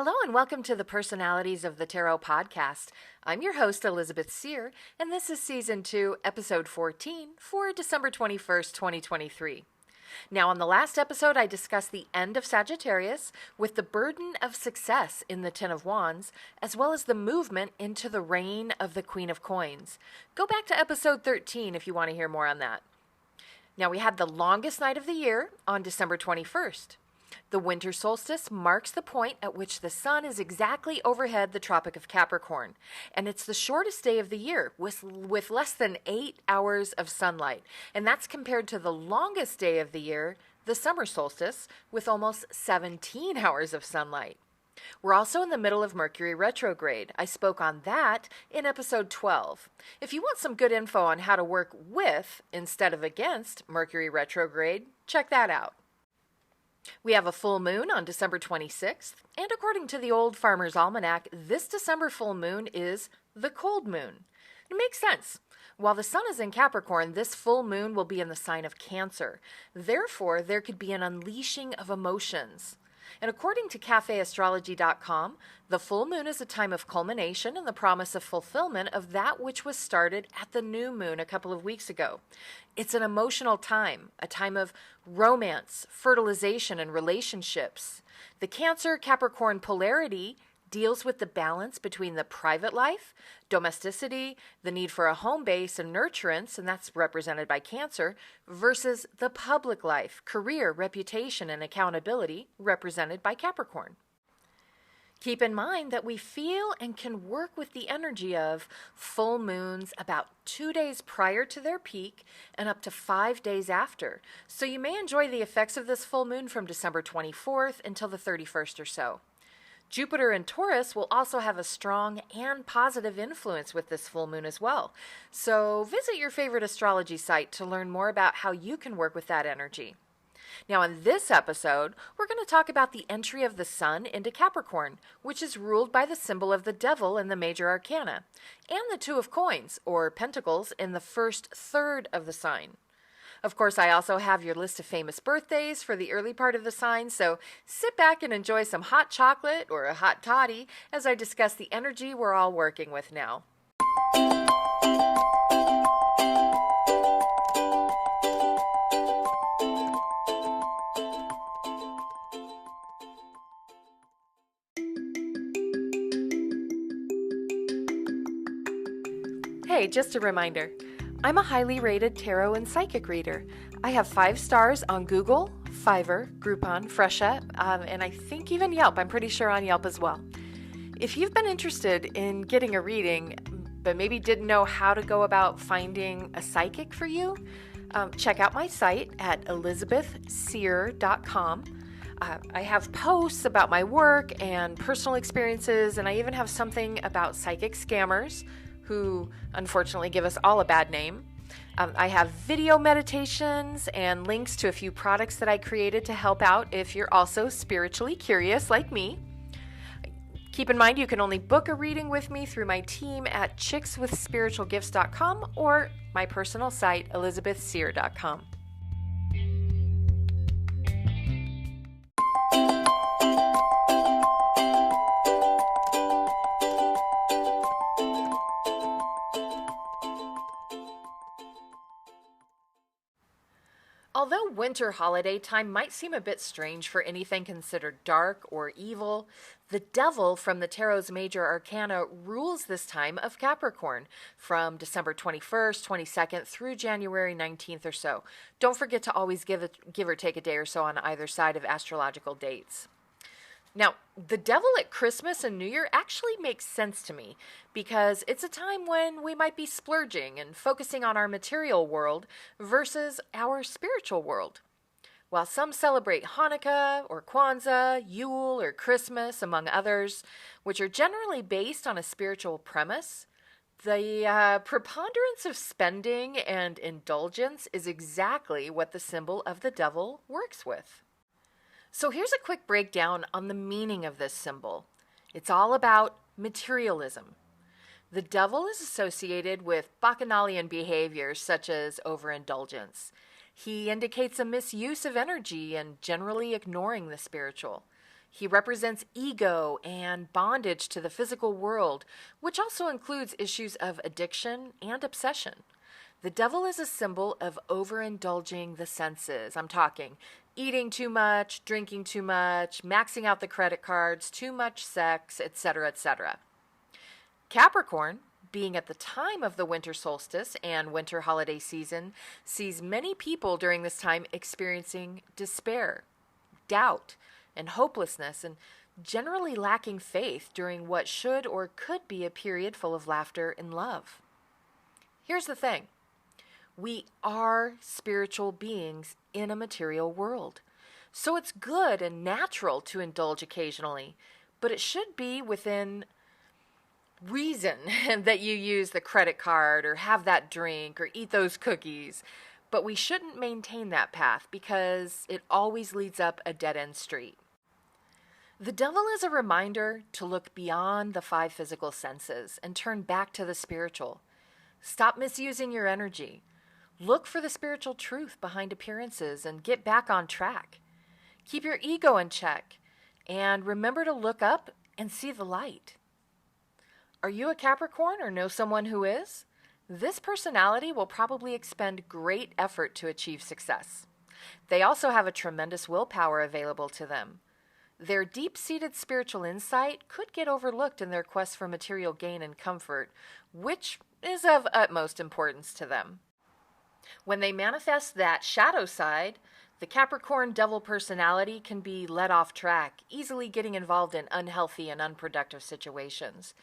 Hello and welcome to the Personalities of the Tarot podcast. I'm your host, Elizabeth Seer, and this is Season 2, Episode 14 for December 21st, 2023. Now, on the last episode, I discussed the end of Sagittarius with the burden of success in the Ten of Wands, as well as the movement into the reign of the Queen of Coins. Go back to Episode 13 if you want to hear more on that. Now, we had the longest night of the year on December 21st. The winter solstice marks the point at which the sun is exactly overhead the Tropic of Capricorn, and it's the shortest day of the year with less than 8 hours of sunlight, and that's compared to the longest day of the year, the summer solstice, with almost 17 hours of sunlight. We're also in the middle of Mercury retrograde. I spoke on that in episode 12. If you want some good info on how to work with instead of against Mercury retrograde, check that out. We have a full moon on December 26th, and according to the Old Farmer's Almanac, this December full moon is the cold moon. It makes sense. While the sun is in Capricorn, this full moon will be in the sign of Cancer. Therefore, there could be an unleashing of emotions. And according to cafeastrology.com, the full moon is a time of culmination and the promise of fulfillment of that which was started at the new moon a couple of weeks ago. It's an emotional time, a time of romance, fertilization, and relationships. The Cancer-Capricorn polarity deals with the balance between the private life, domesticity, the need for a home base and nurturance, and that's represented by Cancer, versus the public life, career, reputation, and accountability, represented by Capricorn. Keep in mind that we feel and can work with the energy of full moons about 2 days prior to their peak and up to 5 days after. So you may enjoy the effects of this full moon from December 24th until the 31st or so. Jupiter in Taurus will also have a strong and positive influence with this full moon as well. So visit your favorite astrology site to learn more about how you can work with that energy. Now, in this episode, we're going to talk about the entry of the sun into Capricorn, which is ruled by the symbol of the Devil in the major arcana, and the Two of Coins, or Pentacles, in the first third of the sign. Of course, I also have your list of famous birthdays for the early part of the sign, so sit back and enjoy some hot chocolate or a hot toddy as I discuss the energy we're all working with now. Hey, just a reminder. I'm a highly rated tarot and psychic reader. I have 5 stars on Google, Fiverr, Groupon, Fresha, and I think even Yelp. I'm pretty sure on Yelp as well. If you've been interested in getting a reading, but maybe didn't know how to go about finding a psychic for you, check out my site at elizabethseer.com. I have posts about my work and personal experiences, and I even have something about psychic scammers who unfortunately give us all a bad name. I have video meditations and links to a few products that I created to help out if you're also spiritually curious like me. Keep in mind you can only book a reading with me through my team at chickswithspiritualgifts.com or my personal site, elizabethseer.com. Although winter holiday time might seem a bit strange for anything considered dark or evil, the Devil from the Tarot's major arcana rules this time of Capricorn from December 21st, 22nd through January 19th or so. Don't forget to always give or take a day or so on either side of astrological dates. Now, the Devil at Christmas and New Year actually makes sense to me because it's a time when we might be splurging and focusing on our material world versus our spiritual world. While some celebrate Hanukkah or Kwanzaa, Yule or Christmas, among others, which are generally based on a spiritual premise, the preponderance of spending and indulgence is exactly what the symbol of the Devil works with. So here's a quick breakdown on the meaning of this symbol. It's all about materialism. The Devil is associated with bacchanalian behaviors such as overindulgence. He indicates a misuse of energy and generally ignoring the spiritual. He represents ego and bondage to the physical world, which also includes issues of addiction and obsession. The devil is a symbol of overindulging the senses. I'm talking eating too much, drinking too much, maxing out the credit cards, too much sex, etc., etc. Capricorn, being at the time of the winter solstice and winter holiday season, sees many people during this time experiencing despair, doubt, and hopelessness, and generally lacking faith during what should or could be a period full of laughter and love. Here's the thing. We are spiritual beings in a material world. So it's good and natural to indulge occasionally, but it should be within reason that you use the credit card or have that drink or eat those cookies. But we shouldn't maintain that path because it always leads up a dead-end street. The devil is a reminder to look beyond the 5 physical senses and turn back to the spiritual. Stop misusing your energy. Look for the spiritual truth behind appearances and get back on track. Keep your ego in check and remember to look up and see the light. Are you a Capricorn or know someone who is? This personality will probably expend great effort to achieve success. They also have a tremendous willpower available to them. Their deep-seated spiritual insight could get overlooked in their quest for material gain and comfort, which is of utmost importance to them. When they manifest that shadow side, the Capricorn devil personality can be led off track, easily getting involved in unhealthy and unproductive situations.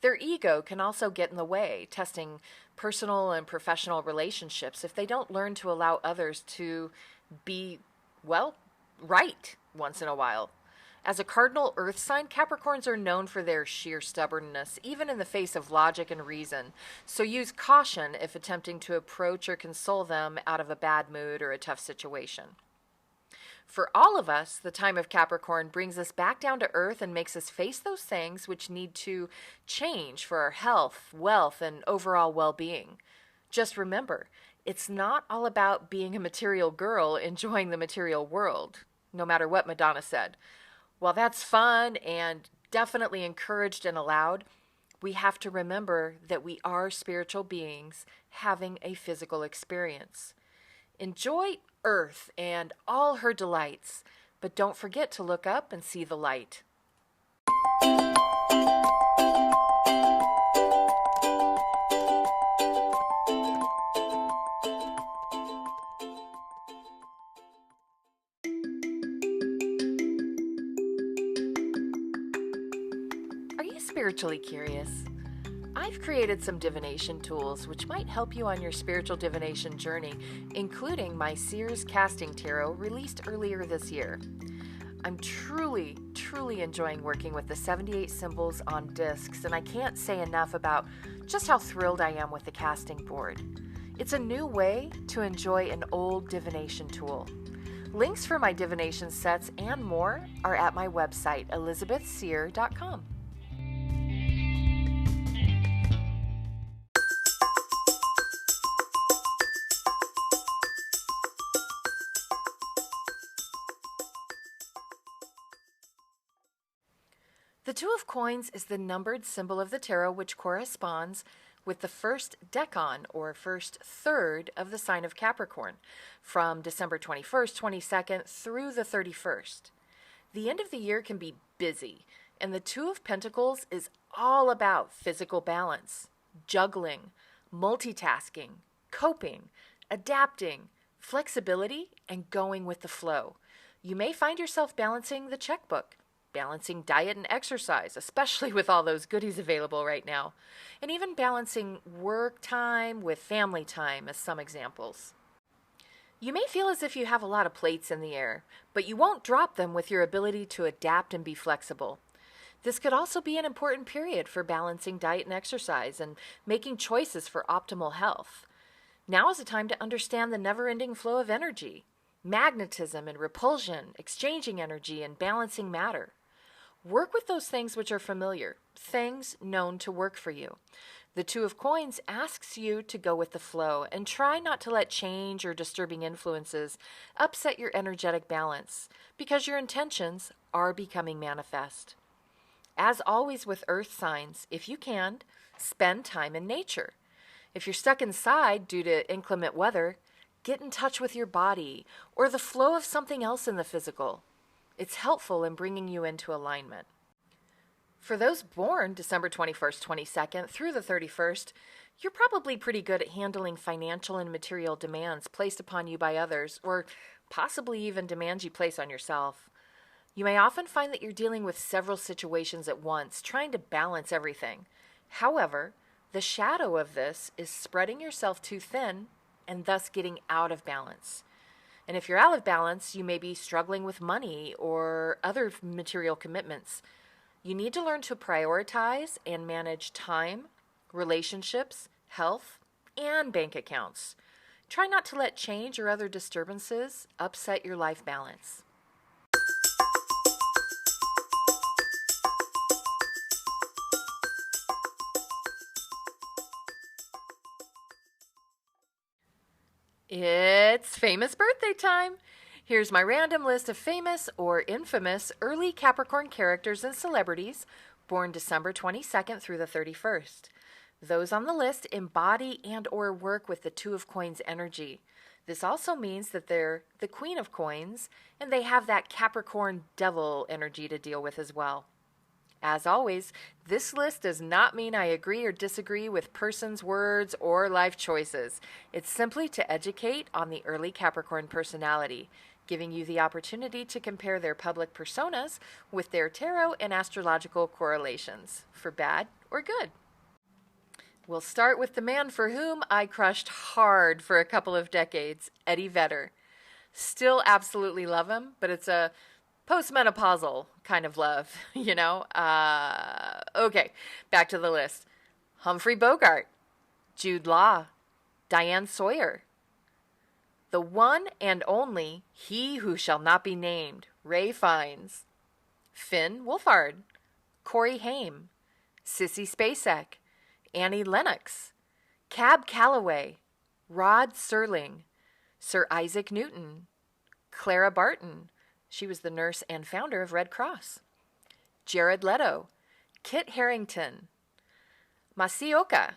Their ego can also get in the way, testing personal and professional relationships if they don't learn to allow others to be, right once in a while. As a cardinal earth sign, Capricorns are known for their sheer stubbornness, even in the face of logic and reason, so use caution if attempting to approach or console them out of a bad mood or a tough situation. For all of us, the time of Capricorn brings us back down to earth and makes us face those things which need to change for our health, wealth, and overall well-being. Just remember, it's not all about being a material girl enjoying the material world, no matter what Madonna said. While that's fun and definitely encouraged and allowed, we have to remember that we are spiritual beings having a physical experience. Enjoy Earth and all her delights, but don't forget to look up and see the light. Spiritually curious? I've created some divination tools which might help you on your spiritual divination journey, including my Seer's Casting Tarot released earlier this year. I'm truly enjoying working with the 78 symbols on discs, and I can't say enough about just how thrilled I am with the casting board. It's a new way to enjoy an old divination tool. Links for my divination sets and more are at my website, elizabethseer.com. The Two of Coins is the numbered symbol of the tarot which corresponds with the first decan, or first third, of the sign of Capricorn, from December 21st, 22nd through the 31st. The end of the year can be busy, and the Two of Pentacles is all about physical balance, juggling, multitasking, coping, adapting, flexibility, and going with the flow. You may find yourself balancing the checkbook, balancing diet and exercise, especially with all those goodies available right now, and even balancing work time with family time as some examples. You may feel as if you have a lot of plates in the air, but you won't drop them with your ability to adapt and be flexible. This could also be an important period for balancing diet and exercise and making choices for optimal health. Now is a time to understand the never-ending flow of energy, magnetism and repulsion, exchanging energy and balancing matter. Work with those things which are familiar, things known to work for you. The Two of Coins asks you to go with the flow and try not to let change or disturbing influences upset your energetic balance, because your intentions are becoming manifest. As always with earth signs, if you can, spend time in nature. If you're stuck inside due to inclement weather, get in touch with your body or the flow of something else in the physical. It's helpful in bringing you into alignment. For those born December 21st, 22nd through the 31st, you're probably pretty good at handling financial and material demands placed upon you by others, or possibly even demands you place on yourself. You may often find that you're dealing with several situations at once, trying to balance everything. However, the shadow of this is spreading yourself too thin and thus getting out of balance. And if you're out of balance, you may be struggling with money or other material commitments. You need to learn to prioritize and manage time, relationships, health, and bank accounts. Try not to let change or other disturbances upset your life balance. It's famous birthday time! Here's my random list of famous or infamous early Capricorn characters and celebrities born December 22nd through the 31st. Those on the list embody and or work with the Two of Coins energy. This also means that they're the Queen of Coins and they have that Capricorn devil energy to deal with as well. As always, this list does not mean I agree or disagree with persons, words, or life choices. It's simply to educate on the early Capricorn personality, giving you the opportunity to compare their public personas with their tarot and astrological correlations, for bad or good. We'll start with the man for whom I crushed hard for a couple of decades, Eddie Vedder. Still absolutely love him, but it's a postmenopausal kind of love, you know? Okay, back to the list. Humphrey Bogart, Jude Law, Diane Sawyer, the one and only He Who Shall Not Be Named, Ray Fiennes, Finn Wolfhard, Corey Haim, Sissy Spacek, Annie Lennox, Cab Calloway, Rod Serling, Sir Isaac Newton, Clara Barton, she was the nurse and founder of Red Cross, Jared Leto, Kit Harington, Masioka,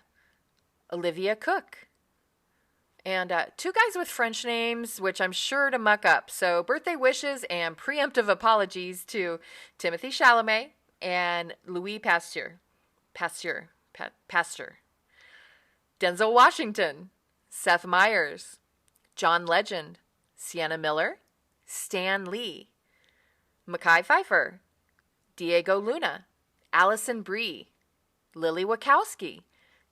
Olivia Cook, and two guys with French names, which I'm sure to muck up. So birthday wishes and preemptive apologies to Timothy Chalamet and Louis Pasteur. Denzel Washington, Seth Meyers, John Legend, Sienna Miller, Stan Lee, Mekhi Phifer, Diego Luna, Allison Brie, Lily Wachowski,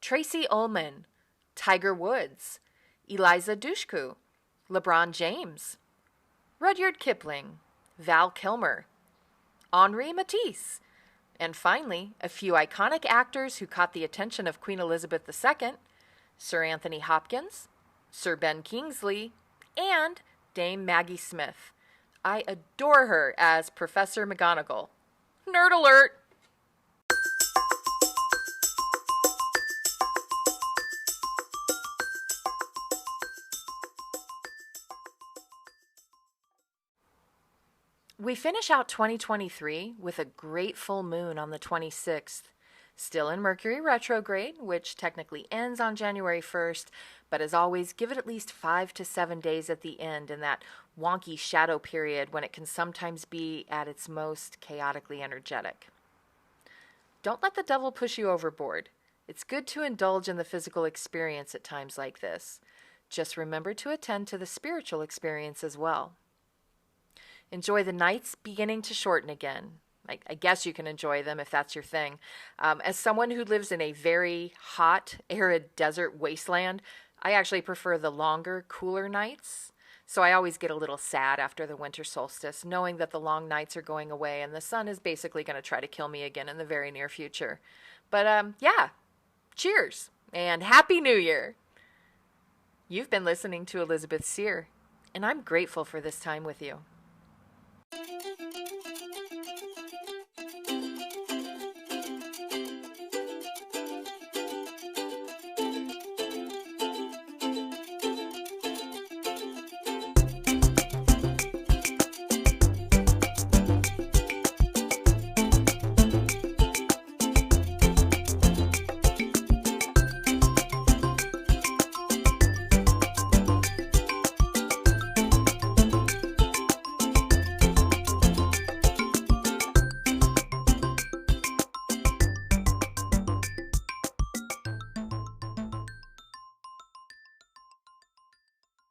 Tracy Ullman, Tiger Woods, Eliza Dushku, LeBron James, Rudyard Kipling, Val Kilmer, Henri Matisse, and finally, a few iconic actors who caught the attention of Queen Elizabeth II, Sir Anthony Hopkins, Sir Ben Kingsley, and Dame Maggie Smith. I adore her as Professor McGonagall. Nerd alert! We finish out 2023 with a great full moon on the 26th, still in Mercury retrograde, which technically ends on January 1st, but as always, give it at least 5 to 7 days at the end in that wonky shadow period when it can sometimes be at its most chaotically energetic. Don't let the devil push you overboard. It's good to indulge in the physical experience at times like this. Just remember to attend to the spiritual experience as well. Enjoy the nights beginning to shorten again. I guess you can enjoy them if that's your thing. As someone who lives in a very hot, arid desert wasteland, I actually prefer the longer, cooler nights. So I always get a little sad after the winter solstice, knowing that the long nights are going away and the sun is basically going to try to kill me again in the very near future. But yeah, cheers and Happy New Year! You've been listening to Elizabeth Seer, and I'm grateful for this time with you.